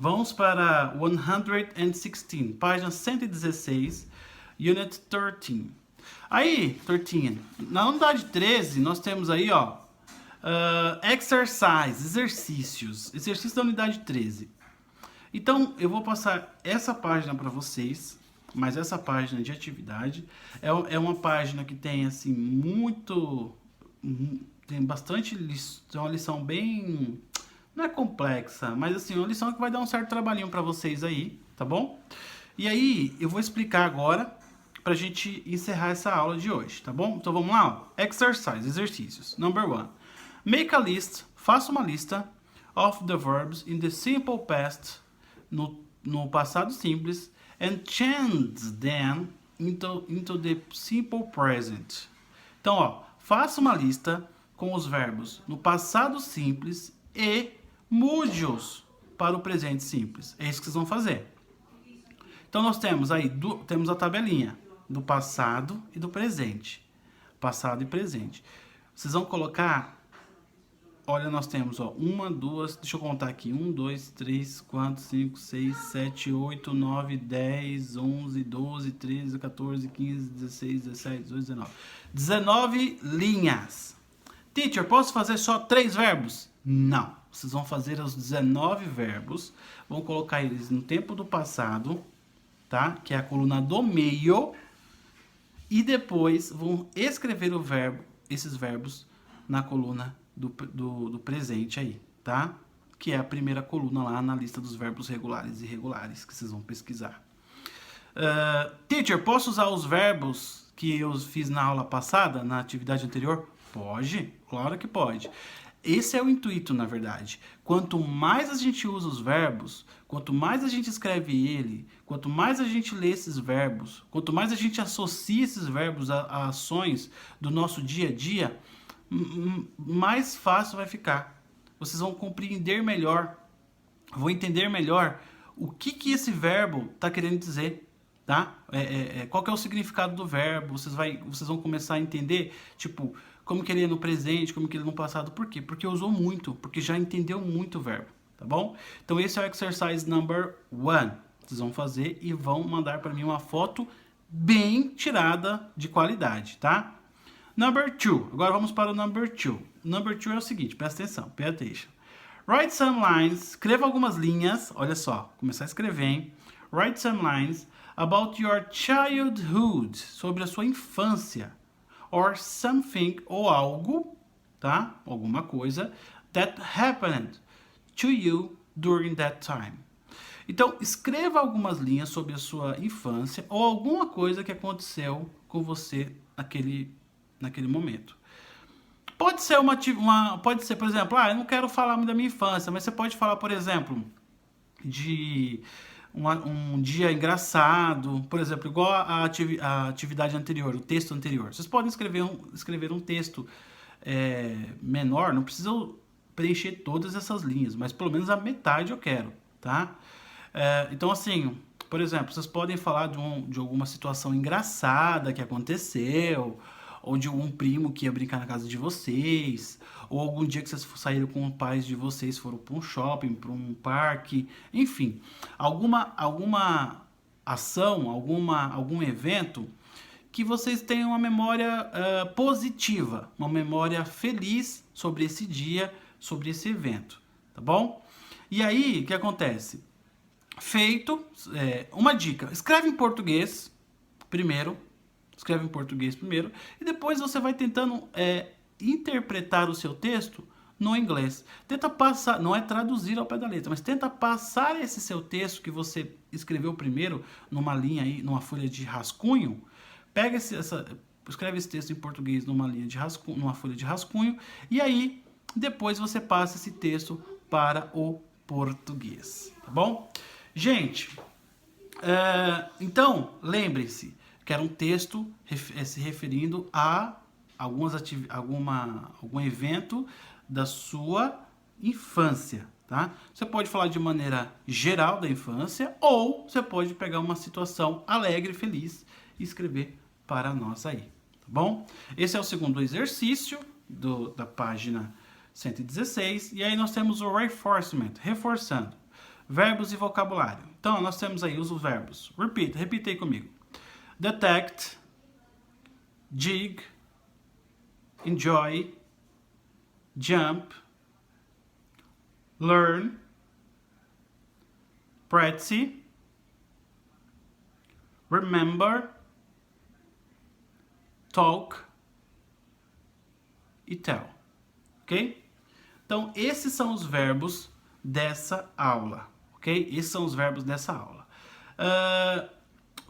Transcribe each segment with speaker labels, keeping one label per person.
Speaker 1: Vamos para 116, página 116, Unit 13. Aí, 13, na unidade 13, nós temos aí, ó, exercise, exercícios da unidade 13. Então, eu vou passar essa página para vocês, mas essa página de atividade é uma página que tem, assim, tem bastante lição, é uma lição bem... Não é complexa, mas assim, é uma lição que vai dar um certo trabalhinho para vocês aí, tá bom? E aí, eu vou explicar agora pra gente encerrar essa aula de hoje, tá bom? Então vamos lá, ó. Exercise, exercícios. Number 1. Make a list, faça uma lista of the verbs in the simple past, no passado simples, and change them into the simple present. Então, ó, faça uma lista com os verbos no passado simples e mude-os para o presente simples. É isso que vocês vão fazer. Então, nós temos aí, temos a tabelinha do passado e do presente. Passado e presente. Vocês vão colocar, olha, nós temos, ó, uma, duas, deixa eu contar aqui, 1, 2, 3, 4, 5, 6, 7, 8, 9, 10, 11, 12, 13, 14, 15, 16, 17, 18, 19. 19 linhas. Teacher, posso fazer só 3 verbos? Não. Vocês vão fazer os 19 verbos, vão colocar eles no tempo do passado, tá? Que é a coluna do meio, e depois vão escrever esses verbos na coluna do presente aí, tá? Que é a primeira coluna lá na lista dos verbos regulares e irregulares que vocês vão pesquisar. Teacher, posso usar os verbos que eu fiz na aula passada, na atividade anterior? Pode, claro que pode. Esse é o intuito, na verdade. Quanto mais a gente usa os verbos, quanto mais a gente escreve ele, quanto mais a gente lê esses verbos, quanto mais a gente associa esses verbos a ações do nosso dia a dia, mais fácil vai ficar. Vocês vão compreender melhor, vão entender melhor o que esse verbo está querendo dizer. Tá? Qual que é o significado do verbo? Vocês vão começar a entender, tipo, como que ele é no presente, como que ele é no passado. Por quê? Porque usou muito, porque já entendeu muito o verbo, tá bom? Então esse é o exercise number 1. Vocês vão fazer e vão mandar para mim uma foto bem tirada de qualidade, tá? Number 2. Agora vamos para o number 2. Number 2 é o seguinte, presta atenção, pay attention. Write some lines, escreva algumas linhas, olha só, começar a escrever, hein? Write some lines about your childhood, sobre a sua infância, or something, ou algo, tá? Alguma coisa, that happened to you during that time. Então, escreva algumas linhas sobre a sua infância, ou alguma coisa que aconteceu com você naquele momento. Pode ser pode ser, por exemplo, eu não quero falar muito da minha infância, mas você pode falar, por exemplo, de um dia engraçado, por exemplo, igual a atividade anterior, o texto anterior. Vocês podem escrever um texto menor, não precisa preencher todas essas linhas, mas pelo menos a metade eu quero, tá? Então, assim, por exemplo, vocês podem falar de alguma situação engraçada que aconteceu, ou de algum primo que ia brincar na casa de vocês, ou algum dia que vocês saíram com os pais de vocês, foram para um shopping, para um parque, enfim, alguma ação, algum evento que vocês tenham uma memória positiva, uma memória feliz sobre esse dia, sobre esse evento, tá bom? E aí, o que acontece? Feito, uma dica, escreve em português primeiro, e depois você vai tentando interpretar o seu texto no inglês. Tenta passar, não é traduzir ao pé da letra, mas tenta passar esse seu texto que você escreveu primeiro numa linha aí, numa folha de rascunho. Pega escreve esse texto em português numa folha de rascunho, e aí depois você passa esse texto para o português, tá bom? Gente, então lembre-se que era um texto se referindo a algum evento da sua infância, tá? Você pode falar de maneira geral da infância, ou você pode pegar uma situação alegre, feliz e escrever para nós aí, tá bom? Esse é o segundo exercício da página 116, e aí nós temos o reinforcement, reforçando. Verbos e vocabulário. Então, nós temos aí os verbos. Repita aí comigo. Detect, jig, enjoy, jump, learn, practice, remember, talk e tell. Ok? Então, esses são os verbos dessa aula. Ok? Esses são os verbos dessa aula.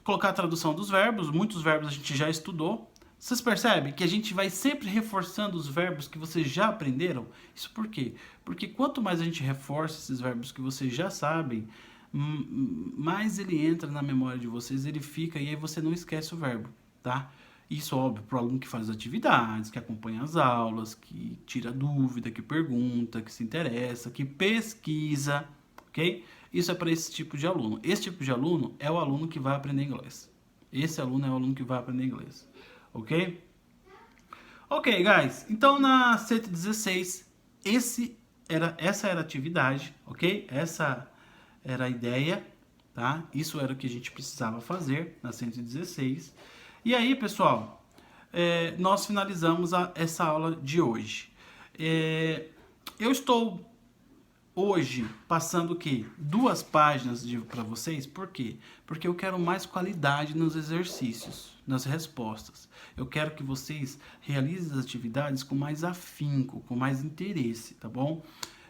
Speaker 1: Colocar a tradução dos verbos. Muitos verbos a gente já estudou. Vocês percebem que a gente vai sempre reforçando os verbos que vocês já aprenderam? Isso por quê? Porque quanto mais a gente reforça esses verbos que vocês já sabem, mais ele entra na memória de vocês, ele fica e aí você não esquece o verbo, tá? Isso, óbvio, para o aluno que faz atividades, que acompanha as aulas, que tira dúvida, que pergunta, que se interessa, que pesquisa, ok? Isso é para esse tipo de aluno. Esse tipo de aluno é o aluno que vai aprender inglês. Esse aluno é o aluno que vai aprender inglês. Ok? Ok, guys. Então, na 116, essa era a atividade, ok? Essa era a ideia, tá? Isso era o que a gente precisava fazer na 116. E aí, pessoal, nós finalizamos essa aula de hoje. Eu estou hoje passando o quê? 2 páginas para vocês. Por quê? Porque eu quero mais qualidade nos exercícios, nas respostas. Eu quero que vocês realizem as atividades com mais afinco, com mais interesse, tá bom?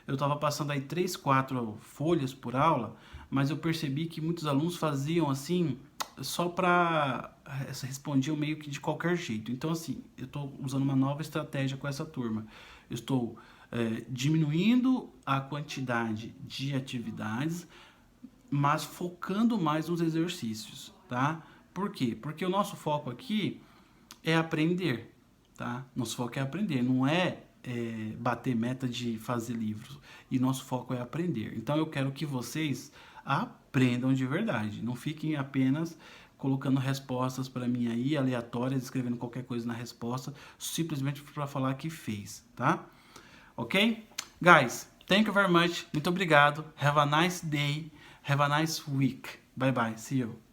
Speaker 1: Eu estava passando aí 3, 4 folhas por aula, mas eu percebi que muitos alunos faziam assim, só para... respondiam meio que de qualquer jeito. Então, assim, eu estou usando uma nova estratégia com essa turma. Eu estou diminuindo a quantidade de atividades, mas focando mais nos exercícios, tá? Por quê? Porque o nosso foco aqui é aprender, tá? Nosso foco é aprender, não é bater meta de fazer livros. E nosso foco é aprender. Então, eu quero que vocês aprendam de verdade. Não fiquem apenas colocando respostas para mim aí, aleatórias, escrevendo qualquer coisa na resposta, simplesmente para falar que fez, tá? Ok? Guys, thank you very much. Muito obrigado. Have a nice day. Have a nice week. Bye bye. See you.